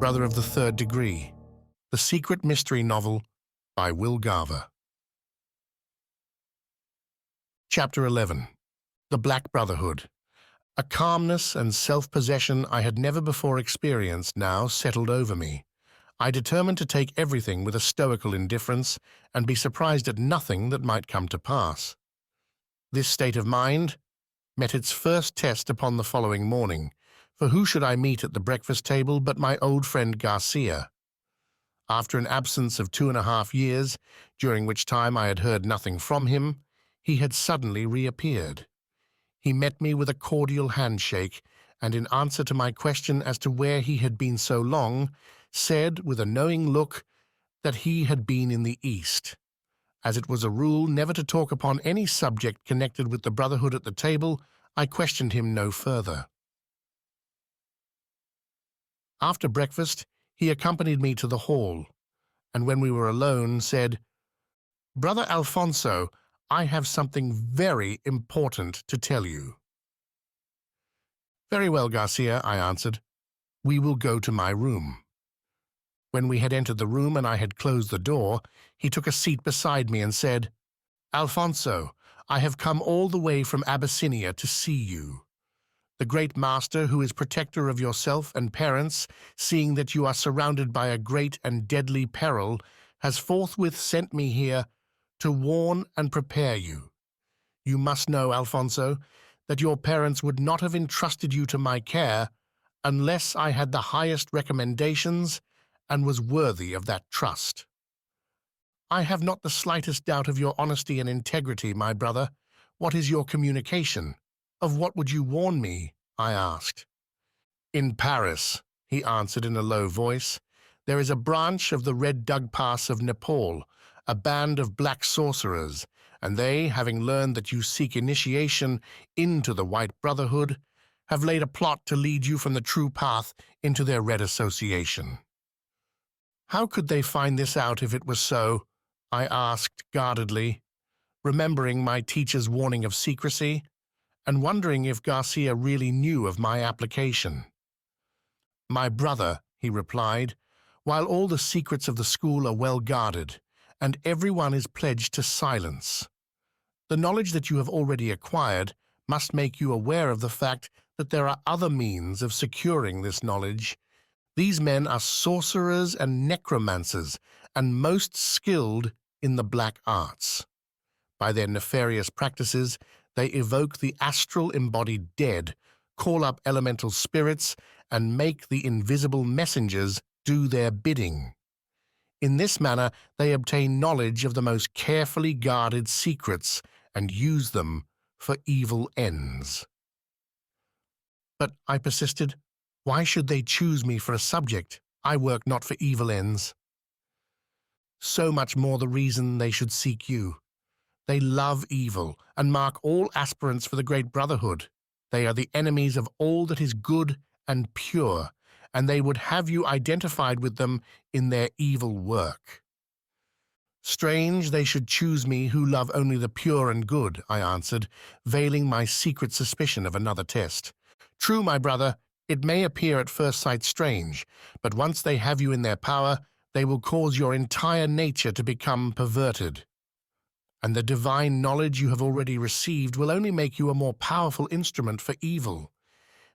Brother of the Third Degree, The Secret Mystery Novel by Will Garver. Chapter 11. The Black Brotherhood. A calmness and self-possession I had never before experienced now settled over me. I determined to take everything with a stoical indifference and be surprised at nothing that might come to pass. This state of mind met its first test upon the following morning, for who should I meet at the breakfast table but my old friend Garcia? After an absence of 2.5 years, during which time I had heard nothing from him, he had suddenly reappeared. He met me with a cordial handshake, and in answer to my question as to where he had been so long, said with a knowing look that he had been in the East. As it was a rule never to talk upon any subject connected with the Brotherhood at the table, I questioned him no further. After breakfast, he accompanied me to the hall, and when we were alone, said, "Brother Alphonso, I have something very important to tell you." "Very well, Garcia," I answered. "We will go to my room." When we had entered the room and I had closed the door, he took a seat beside me and said, "Alphonso, I have come all the way from Abyssinia to see you. The great master, who is protector of yourself and parents, seeing that you are surrounded by a great and deadly peril, has forthwith sent me here to warn and prepare you. You must know, Alphonso, that your parents would not have entrusted you to my care unless I had the highest recommendations and was worthy of that trust. I have not the slightest doubt of your honesty and integrity, my brother. What is your communication? Of what would you warn me?" I asked. "In Paris," he answered in a low voice, "there is a branch of the Red Dug Pass of Nepal, a band of black sorcerers, and they, having learned that you seek initiation into the White Brotherhood, have laid a plot to lead you from the true path into their red association." "How could they find this out if it was so?" I asked guardedly, remembering my teacher's warning of secrecy, and wondering if Garcia really knew of my application. "My brother," he replied, "while all the secrets of the school are well guarded, and everyone is pledged to silence, the knowledge that you have already acquired must make you aware of the fact that there are other means of securing this knowledge. These men are sorcerers and necromancers, and most skilled in the black arts. By their nefarious practices, they evoke the astral embodied dead, call up elemental spirits, and make the invisible messengers do their bidding. In this manner, they obtain knowledge of the most carefully guarded secrets and use them for evil ends." "But," I persisted, "why should they choose me for a subject? I work not for evil ends." "So much more the reason they should seek you. They love evil and mark all aspirants for the Great Brotherhood. They are the enemies of all that is good and pure, and they would have you identified with them in their evil work." "Strange they should choose me who love only the pure and good," I answered, veiling my secret suspicion of another test. "True, my brother, it may appear at first sight strange, but once they have you in their power, they will cause your entire nature to become perverted. And the divine knowledge you have already received will only make you a more powerful instrument for evil.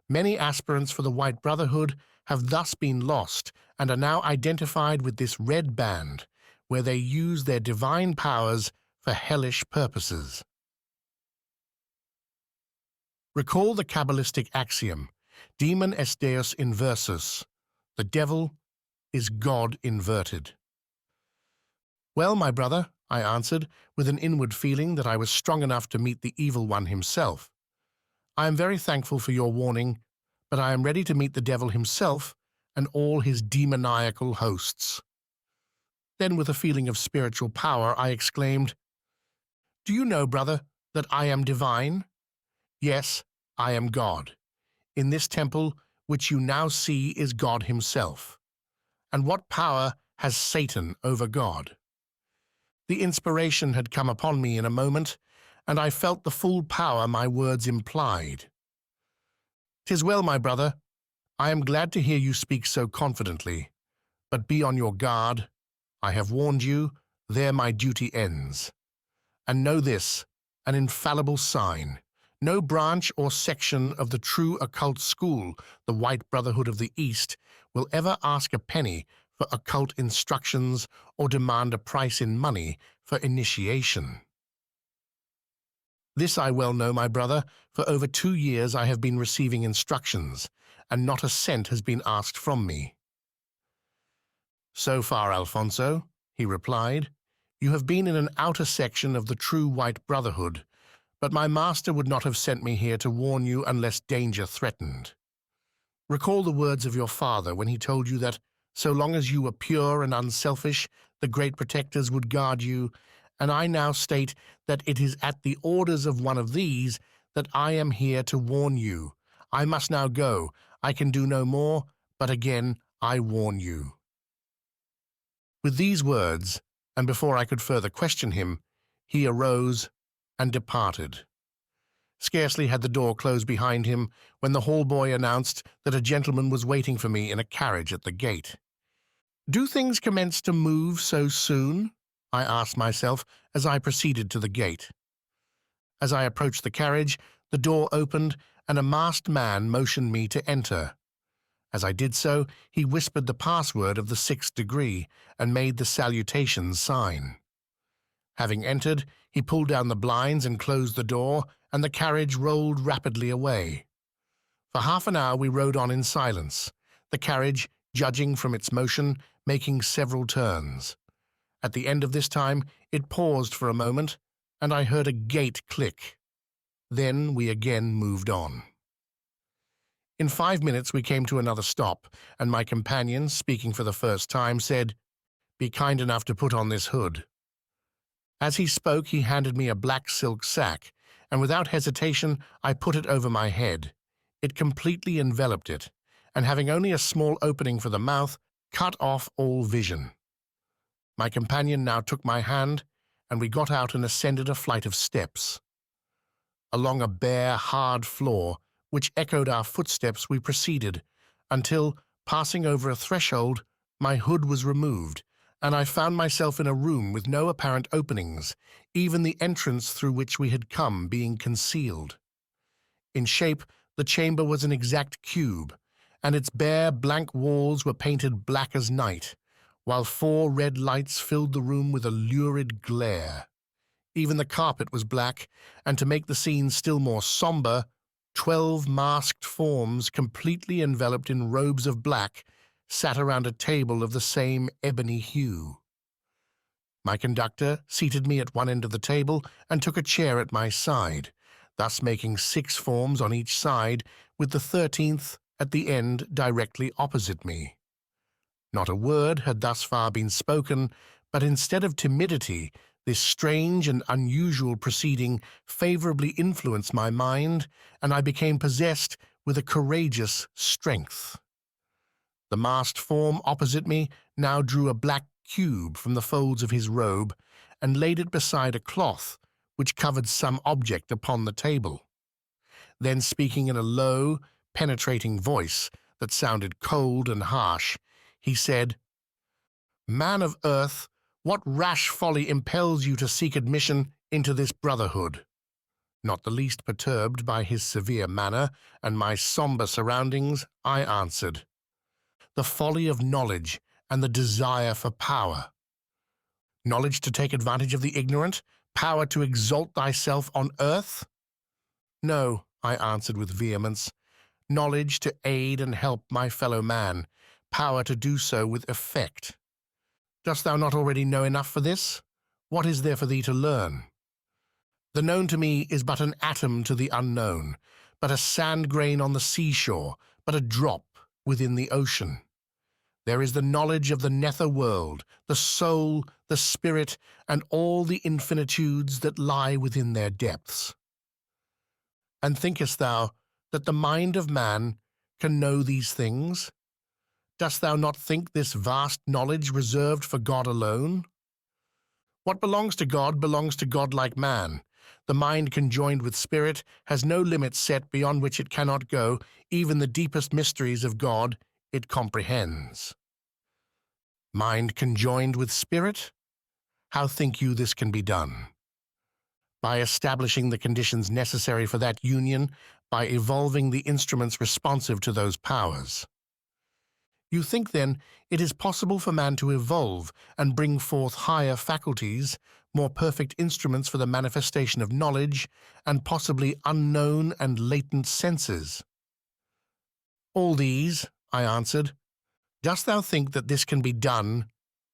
Many aspirants for the White Brotherhood have thus been lost and are now identified with this red band, where they use their divine powers for hellish purposes." Recall the Kabbalistic axiom, Demon est Deus inversus, the devil is God inverted. "Well, my brother," I answered, with an inward feeling that I was strong enough to meet the evil one himself, "I am very thankful for your warning, but I am ready to meet the devil himself and all his demoniacal hosts." Then, with a feeling of spiritual power, I exclaimed, "Do you know, brother, that I am divine? Yes, I am God. In this temple, which you now see, is God himself. And what power has Satan over God?" The inspiration had come upon me in a moment, and I felt the full power my words implied. "'Tis well, my brother. I am glad to hear you speak so confidently, but be on your guard. I have warned you, there my duty ends. And know this, an infallible sign. No branch or section of the true occult school, the White Brotherhood of the East, will ever ask a penny for occult instructions or demand a price in money for initiation. This I well know, my brother. For over 2 years I have been receiving instructions, and not a cent has been asked from me. So far, Alphonso, he replied, you have been in an outer section of the true White Brotherhood, but my master would not have sent me here to warn you unless danger threatened. Recall the words of your father when he told you that, so long as you were pure and unselfish, the great protectors would guard you, and I now state that it is at the orders of one of these that I am here to warn you. I must now go. I can do no more, but again I warn you. With these words, and before I could further question him, he arose and departed. Scarcely had the door closed behind him when the hall boy announced that a gentleman was waiting for me in a carriage at the gate. Do things commence to move so soon? I asked myself as I proceeded to the gate. As I approached the carriage, the door opened and a masked man motioned me to enter. As I did so, he whispered the password of the 6th degree and made the salutation sign. Having entered, he pulled down the blinds and closed the door, and the carriage rolled rapidly away. For half an hour we rode on in silence, the carriage, judging from its motion, making several turns. At the end of this time, it paused for a moment, and I heard a gate click. Then we again moved on. In 5 minutes we came to another stop, and my companion, speaking for the first time, said, "Be kind enough to put on this hood." As he spoke, he handed me a black silk sack, and without hesitation I put it over my head. It completely enveloped it, and having only a small opening for the mouth, cut off all vision. My companion now took my hand, and we got out and ascended a flight of steps. Along a bare, hard floor, which echoed our footsteps, we proceeded, until, passing over a threshold, my hood was removed, and I found myself in a room with no apparent openings, even the entrance through which we had come being concealed. In shape, the chamber was an exact cube, and its bare, blank walls were painted black as night, while 4 red lights filled the room with a lurid glare. Even the carpet was black, and to make the scene still more somber, 12 masked forms, completely enveloped in robes of black, sat around a table of the same ebony hue. My conductor seated me at one end of the table and took a chair at my side, thus making 6 forms on each side, with the 13th at the end directly opposite me. Not a word had thus far been spoken, but instead of timidity, this strange and unusual proceeding favorably influenced my mind, and I became possessed with a courageous strength. The masked form opposite me now drew a black cube from the folds of his robe and laid it beside a cloth which covered some object upon the table. Then, speaking in a low, penetrating voice that sounded cold and harsh, he said, "Man of earth, what rash folly impels you to seek admission into this brotherhood?" Not the least perturbed by his severe manner and my somber surroundings, I answered, "The folly of knowledge and the desire for power." Knowledge to take advantage of the ignorant, power to exalt thyself on earth? No, I answered with vehemence. Knowledge to aid and help my fellow man, power to do so with effect. Dost thou not already know enough for this? What is there for thee to learn? The known to me is but an atom to the unknown, but a sand grain on the seashore, but a drop within the ocean. There is the knowledge of the nether world, the soul, the spirit, and all the infinitudes that lie within their depths. And thinkest thou that the mind of man can know these things? Dost thou not think this vast knowledge reserved for God alone? What belongs to God like man. The mind conjoined with spirit has no limits set beyond which it cannot go, even the deepest mysteries of God it comprehends. Mind conjoined with spirit? How think you this can be done? By establishing the conditions necessary for that union, by evolving the instruments responsive to those powers. You think, then, it is possible for man to evolve and bring forth higher faculties, more perfect instruments for the manifestation of knowledge, and possibly unknown and latent senses? All these, I answered. Dost thou think that this can be done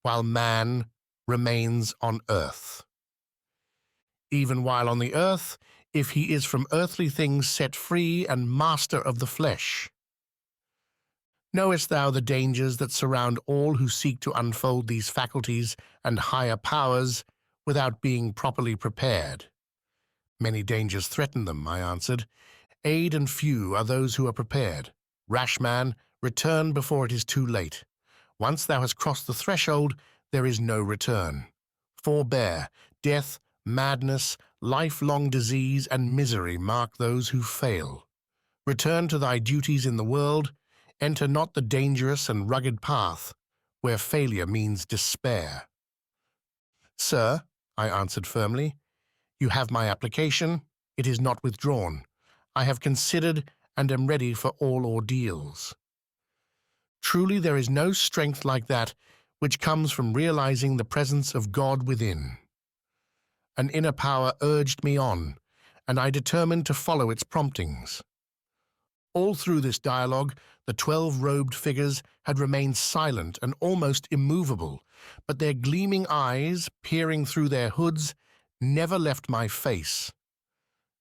while man remains on earth? Even while on the earth, if he is from earthly things set free and master of the flesh. Knowest thou the dangers that surround all who seek to unfold these faculties and higher powers without being properly prepared? Many dangers threaten them, I answered. Aid and few are those who are prepared. Rash man, return before it is too late. Once thou hast crossed the threshold, there is no return. Forbear, death, madness, lifelong disease, and misery mark those who fail. Return to thy duties in the world. Enter not the dangerous and rugged path, where failure means despair. Sir, I answered firmly, you have my application. It is not withdrawn. I have considered and am ready for all ordeals. Truly there is no strength like that which comes from realizing the presence of God within. An inner power urged me on, and I determined to follow its promptings. All through this dialogue, the 12 robed figures had remained silent and almost immovable, but their gleaming eyes, peering through their hoods, never left my face.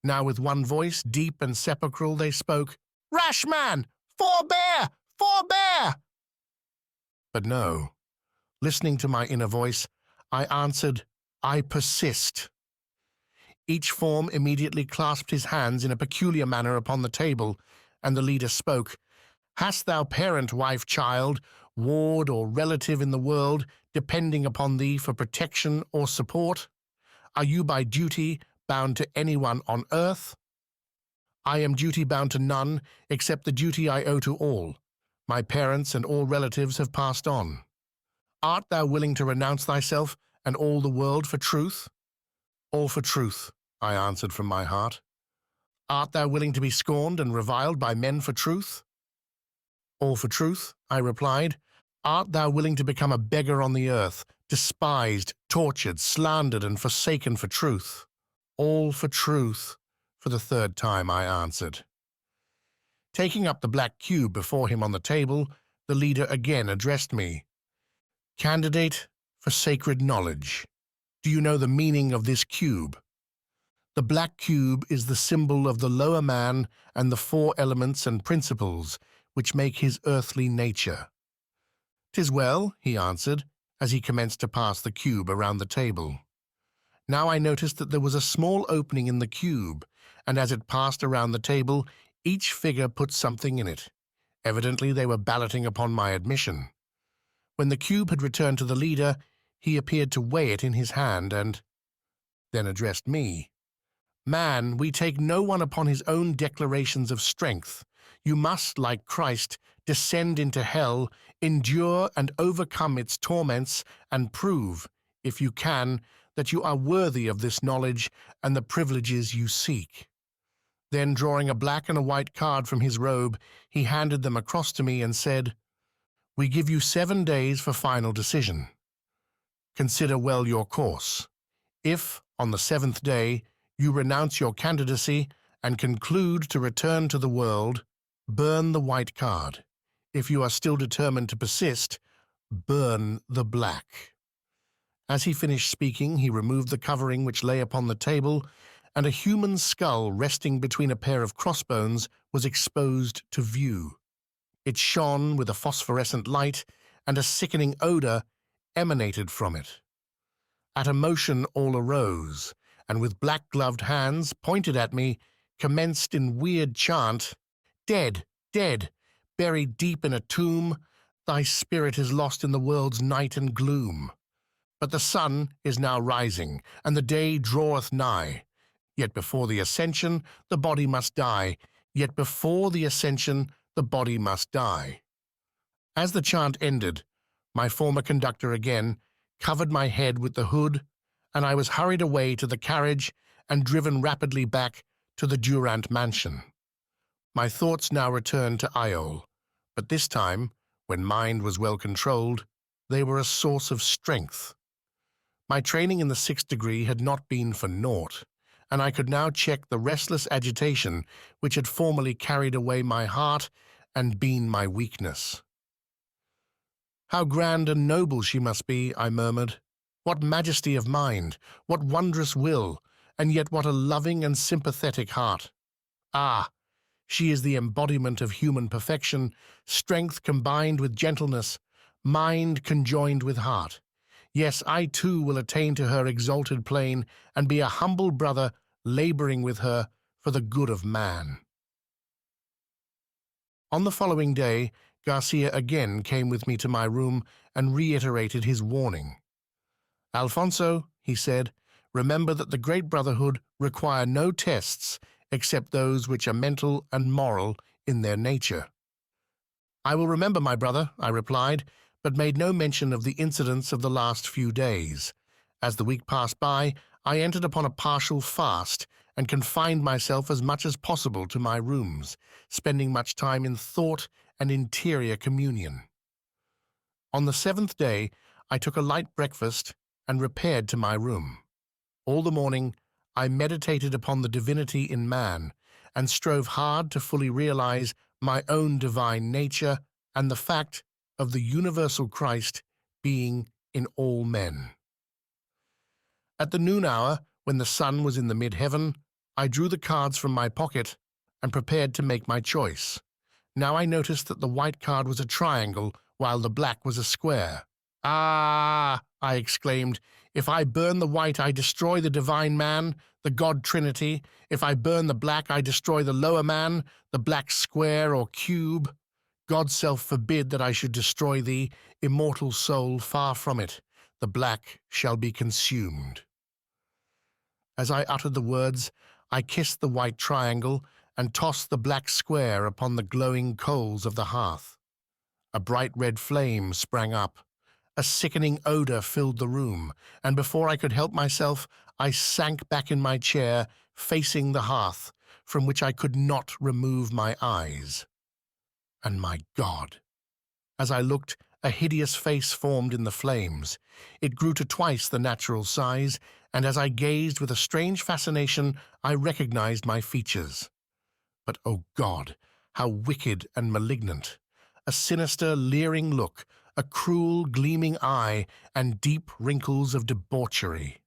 Now with one voice, deep and sepulchral, they spoke, "Rash man, forbear, forbear!" But no, listening to my inner voice, I answered, "I persist." Each form immediately clasped his hands in a peculiar manner upon the table, and the leader spoke, "Hast thou parent, wife, child, ward, or relative in the world depending upon thee for protection or support? Are you by duty bound to anyone on earth? I am duty bound to none except the duty I owe to all. My parents and all relatives have passed on. Art thou willing to renounce thyself and all the world for truth?" "All for truth," I answered from my heart. "Art thou willing to be scorned and reviled by men for truth?" "All for truth," I replied. "Art thou willing to become a beggar on the earth, despised, tortured, slandered, and forsaken for truth?" "All for truth," for the third time I answered. Taking up the black cube before him on the table, the leader again addressed me. "Candidate for sacred knowledge, do you know the meaning of this cube?" The black cube is the symbol of the lower man and the 4 elements and principles which make his earthly nature. "'Tis well," he answered, as he commenced to pass the cube around the table. Now I noticed that there was a small opening in the cube, and as it passed around the table, each figure put something in it. Evidently they were balloting upon my admission. When the cube had returned to the leader, he appeared to weigh it in his hand and then addressed me. "Man, we take no one upon his own declarations of strength. You must, like Christ, descend into hell, endure and overcome its torments, and prove, if you can, that you are worthy of this knowledge and the privileges you seek." Then, drawing a black and a white card from his robe, he handed them across to me and said, "We give you 7 days for final decision. Consider well your course. If, on the 7th day, you renounce your candidacy and conclude to return to the world, burn the white card. If you are still determined to persist, burn the black." As he finished speaking, he removed the covering which lay upon the table, and a human skull resting between a pair of crossbones was exposed to view. It shone with a phosphorescent light, and a sickening odor emanated from it. At a motion all arose, and with black-gloved hands pointed at me, commenced in weird chant, "Dead, dead, buried deep in a tomb, thy spirit is lost in the world's night and gloom. But the sun is now rising, and the day draweth nigh. Yet before the ascension, the body must die. Yet before the ascension, the body must die. As the chant ended, my former conductor again covered my head with the hood, and I was hurried away to the carriage and driven rapidly back to the Durant mansion. My thoughts now returned to Iole, but this time, when mind was well controlled, they were a source of strength. My training in the 6th degree had not been for naught, and I could now check the restless agitation which had formerly carried away my heart and been my weakness. "How grand and noble she must be," I murmured. "What majesty of mind, what wondrous will, and yet what a loving and sympathetic heart. Ah, she is the embodiment of human perfection, strength combined with gentleness, mind conjoined with heart. Yes, I too will attain to her exalted plane and be a humble brother laboring with her for the good of man." On the following day, Garcia again came with me to my room and reiterated his warning. "Alphonso," he said, "remember that the Great Brotherhood require no tests except those which are mental and moral in their nature." "I will remember, my brother," I replied, but made no mention of the incidents of the last few days. As the week passed by, I entered upon a partial fast and confined myself as much as possible to my rooms, spending much time in thought and interior communion. On the 7th day, I took a light breakfast and repaired to my room. All the morning, I meditated upon the divinity in man and strove hard to fully realize my own divine nature and the fact of the universal Christ being in all men. At the noon hour, when the sun was in the mid-heaven, I drew the cards from my pocket and prepared to make my choice. Now I noticed that the white card was a triangle while the black was a square. "Ah!" I exclaimed. "If I burn the white, I destroy the divine man, the God Trinity. If I burn the black, I destroy the lower man, the black square or cube. God self forbid that I should destroy thee, immortal soul, far from it. The black shall be consumed." As I uttered the words, I kissed the white triangle and tossed the black square upon the glowing coals of the hearth. A bright red flame sprang up. A sickening odor filled the room, and before I could help myself, I sank back in my chair, facing the hearth, from which I could not remove my eyes. And my God! As I looked, a hideous face formed in the flames. It grew to twice the natural size, and as I gazed with a strange fascination, I recognized my features. But, oh God, how wicked and malignant! A sinister, leering look, a cruel, gleaming eye, and deep wrinkles of debauchery.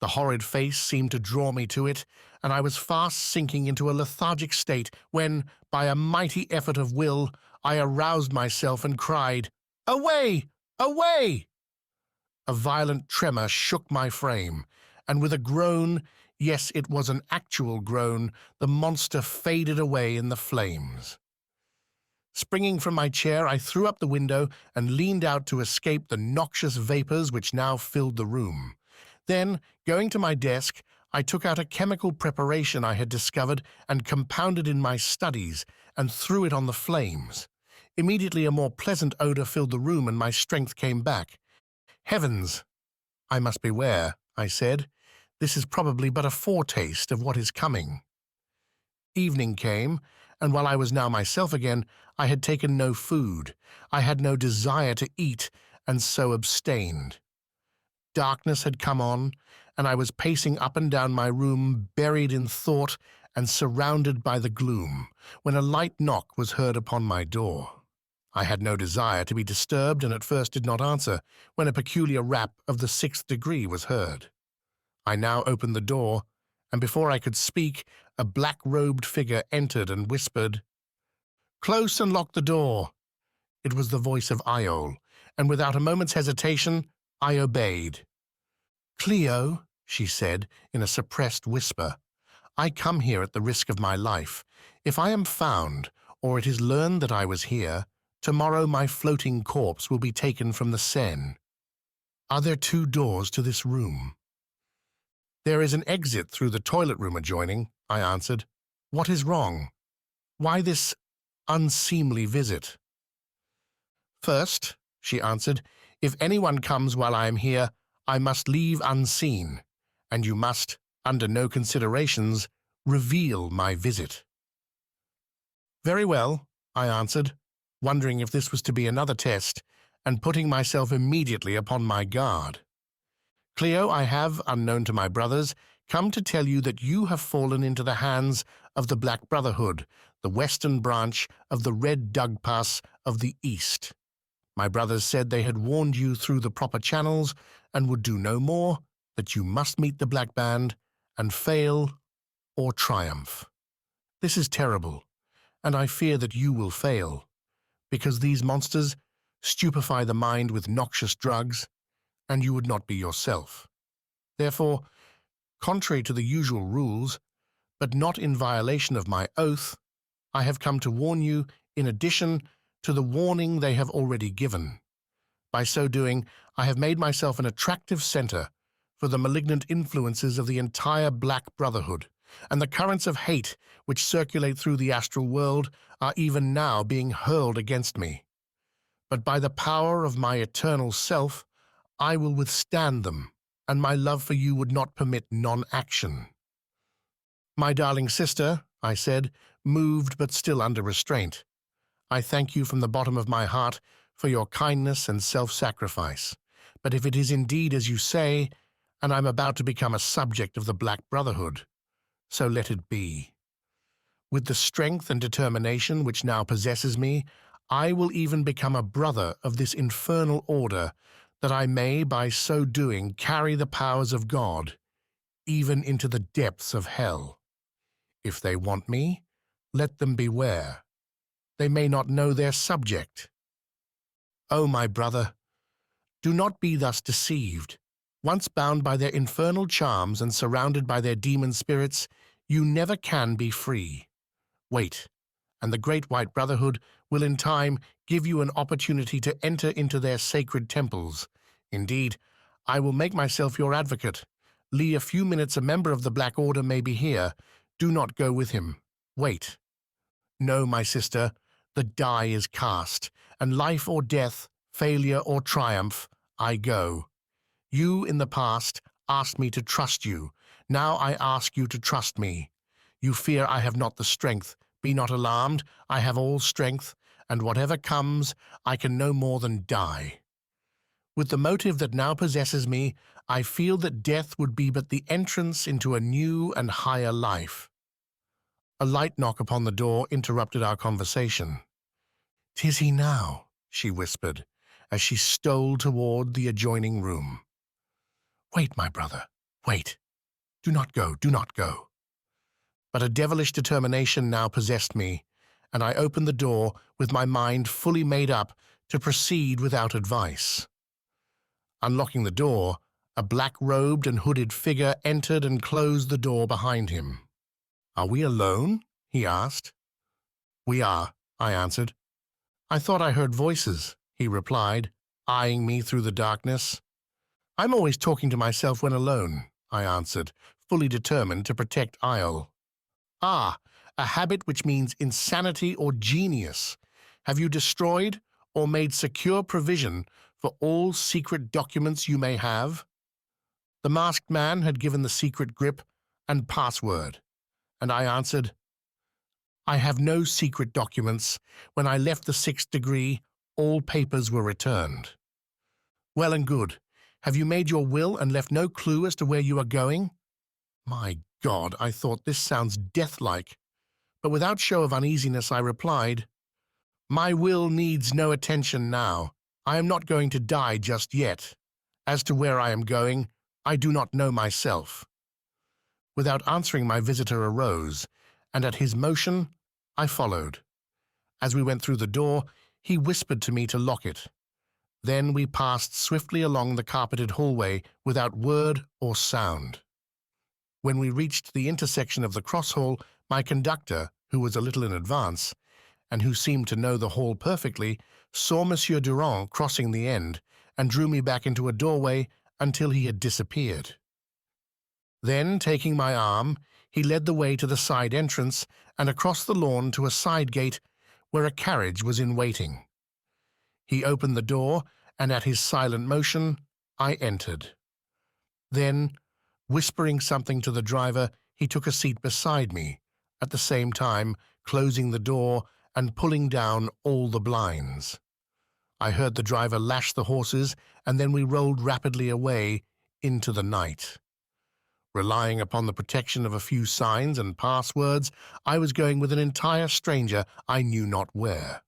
The horrid face seemed to draw me to it, and I was fast sinking into a lethargic state when, by a mighty effort of will, I aroused myself and cried, "Away! Away!" A violent tremor shook my frame, and with a groan, yes, it was an actual groan, the monster faded away in the flames. Springing from my chair, I threw up the window and leaned out to escape the noxious vapors which now filled the room. Then, going to my desk, I took out a chemical preparation I had discovered and compounded in my studies and threw it on the flames. Immediately a more pleasant odor filled the room and my strength came back. "Heavens! I must beware," I said. "This is probably but a foretaste of what is coming." Evening came, and while I was now myself again, I had taken no food. I had no desire to eat, and so abstained. Darkness had come on, and I was pacing up and down my room, buried in thought and surrounded by the gloom, when a light knock was heard upon my door. I had no desire to be disturbed, and at first did not answer, when a peculiar rap of the 6th degree was heard. I now opened the door, and before I could speak, a black-robed figure entered and whispered, "Close and lock the door." It was the voice of Iole, and without a moment's hesitation, I obeyed. "Cleo," she said in a suppressed whisper, "I come here at the risk of my life. If I am found, or it is learned that I was here, tomorrow my floating corpse will be taken from the Seine. Are there 2 doors to this room?" There is an exit through the toilet room adjoining, I answered. What is wrong? Why this unseemly visit? First, she answered, if anyone comes while I am here, I must leave unseen, and you must, under no considerations, reveal my visit. Very well, I answered, wondering if this was to be another test, and putting myself immediately upon my guard. Cleo, I have, unknown to my brothers, come to tell you that you have fallen into the hands of the Black Brotherhood, the western branch of the Red Dugpass of the East. My brothers said they had warned you through the proper channels and would do no more, that you must meet the Black Band and fail or triumph. This is terrible, and I fear that you will fail, because these monsters stupefy the mind with noxious drugs, and you would not be yourself. Therefore, contrary to the usual rules, but not in violation of my oath, I have come to warn you in addition to the warning they have already given. By so doing, I have made myself an attractive center for the malignant influences of the entire Black Brotherhood, and the currents of hate which circulate through the astral world are even now being hurled against me. But by the power of my eternal self, I will withstand them, and my love for you would not permit non-action. My darling sister, I said, moved but still under restraint, I thank you from the bottom of my heart for your kindness and self-sacrifice. But if it is indeed as you say, and I'm about to become a subject of the Black Brotherhood, so let it be. With the strength and determination which now possesses me, I will even become a brother of this infernal order, that I may, by so doing, carry the powers of God, even into the depths of hell. If they want me, let them beware. They may not know their subject. Oh, my brother, do not be thus deceived. Once bound by their infernal charms and surrounded by their demon spirits, you never can be free. Wait, and the great White Brotherhood will in time give you an opportunity to enter into their sacred temples. Indeed, I will make myself your advocate. Lee, a few minutes a member of the Black Order may be here. Do not go with him. Wait. No, my sister, the die is cast, and life or death, failure or triumph, I go. You, in the past, asked me to trust you. Now I ask you to trust me. You fear I have not the strength. Be not alarmed, I have all strength, and whatever comes, I can no more than die. With the motive that now possesses me, I feel that death would be but the entrance into a new and higher life. A light knock upon the door interrupted our conversation. "'Tis he now," she whispered, as she stole toward the adjoining room. "Wait, my brother, wait. Do not go, do not go." But a devilish determination now possessed me, and I opened the door with my mind fully made up to proceed without advice. Unlocking the door, a black-robed and hooded figure entered and closed the door behind him. "Are we alone?" he asked. "We are," I answered. "I thought I heard voices," he replied, eyeing me through the darkness. "I'm always talking to myself when alone," I answered, fully determined to protect Isle. "Ah, a habit which means insanity or genius. Have you destroyed or made secure provision for all secret documents you may have?" The masked man had given the secret grip and password, and I answered, "I have no secret documents. When I left the 6th degree, all papers were returned." "Well and good. Have you made your will and left no clue as to where you are going?" My God, I thought, this sounds death-like. But without show of uneasiness I replied, "My will needs no attention now. I am not going to die just yet. As to where I am going, I do not know myself." Without answering, my visitor arose, and at his motion, I followed. As we went through the door, he whispered to me to lock it. Then we passed swiftly along the carpeted hallway without word or sound. When we reached the intersection of the cross hall, my conductor, who was a little in advance, and who seemed to know the hall perfectly, saw Monsieur Durand crossing the end and drew me back into a doorway until he had disappeared. Then, taking my arm, he led the way to the side entrance and across the lawn to a side gate where a carriage was in waiting. He opened the door, and at his silent motion, I entered. Then, whispering something to the driver, he took a seat beside me, at the same time closing the door and pulling down all the blinds. I heard the driver lash the horses, and then we rolled rapidly away into the night. Relying upon the protection of a few signs and passwords, I was going with an entire stranger I knew not where.